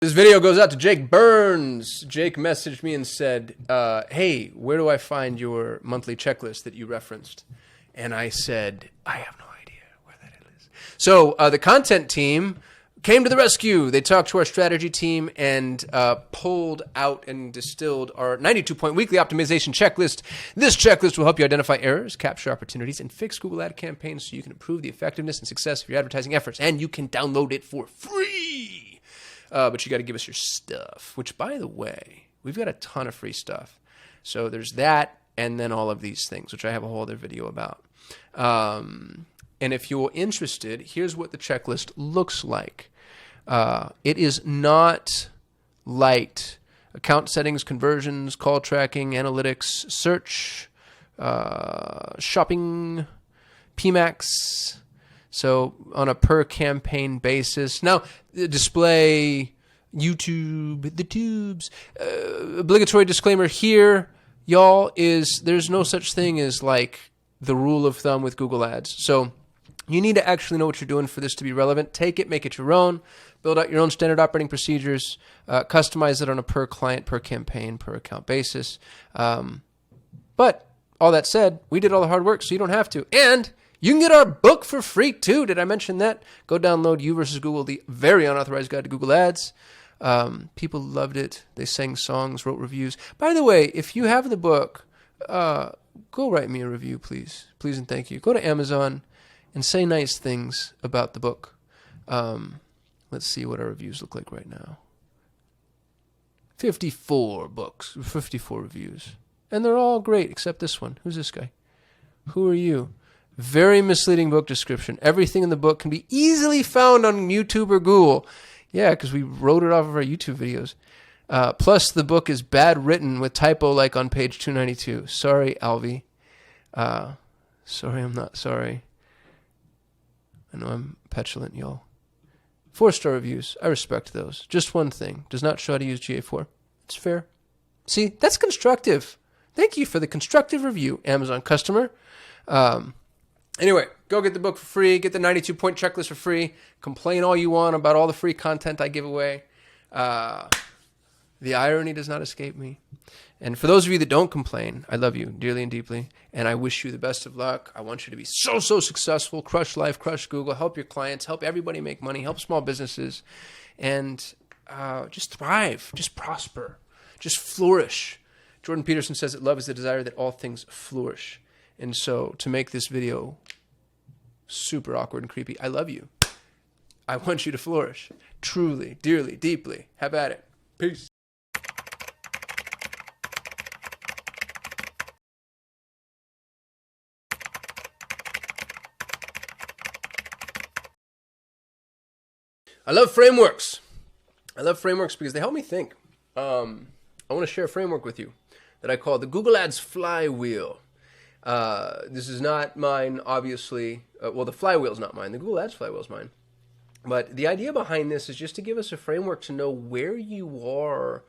This video goes out to Jake Burns. Jake messaged me and said, hey, where do I find your monthly checklist that you referenced? And I said, I have no idea where that is. So the content team came to the rescue. They talked to our strategy team and pulled out and distilled our 92-point weekly optimization checklist. This checklist will help you identify errors, capture opportunities, and fix Google ad campaigns so you can improve the effectiveness and success of your advertising efforts. And you can download it for free. But you got to give us your stuff, which, by the way, we've got a ton of free stuff. So there's that, and then all of these things, which I have a whole other video about. And if you're interested, here's what the checklist looks like. It is not light. Account settings, conversions, call tracking, analytics, search, shopping, PMAX. So on a per campaign basis. Now, display, YouTube, the tubes. Obligatory disclaimer here, y'all, is there's no such thing as like the rule of thumb with Google Ads. So you need to actually know what you're doing for this to be relevant. Take it, make it your own. Build out your own standard operating procedures. Customize it on a per client, per campaign, per account basis. But all that said, we did all the hard work, so you don't have to. And you can get our book for free, too. Did I mention that? Go download You versus Google, the very unauthorized guide to Google Ads. People loved it. They sang songs, wrote reviews. By the way, if you have the book, go write me a review, please. Please and thank you. Go to Amazon and say nice things about the book. Let's see what our reviews look like right now. 54 books, 54 reviews. And they're all great, except this one. Who's this guy? Who are you? Very misleading book description. Everything in the book can be easily found on YouTube or Google. Yeah, because we wrote it off of our YouTube videos. Plus, the book is bad written with typo like on page 292. Sorry, Alvy. Sorry, I'm not sorry. I know I'm petulant, y'all. 4-star reviews. I respect those. Just one thing. Does not show how to use GA4. It's fair. See, that's constructive. Thank you for the constructive review, Amazon customer. Anyway, go get the book for free. Get the 92-point checklist for free. Complain all you want about all the free content I give away. The irony does not escape me. And for those of you that don't complain, I love you dearly and deeply. And I wish you the best of luck. I want you to be so successful. Crush life, crush Google. Help your clients. Help everybody make money. Help small businesses. And just thrive. Just prosper. Just flourish. Jordan Peterson says that love is the desire that all things flourish. And so to make this video super awkward and creepy, I love you. I want you to flourish. Truly, dearly, deeply. Have at it. Peace. I love frameworks. I love frameworks because they help me think. I want to share a framework with you that I call the Google Ads Flywheel. This is not mine, obviously. Well, the flywheel's not mine. The Google Ads flywheel's mine. But the idea behind this is just to give us a framework to know where you are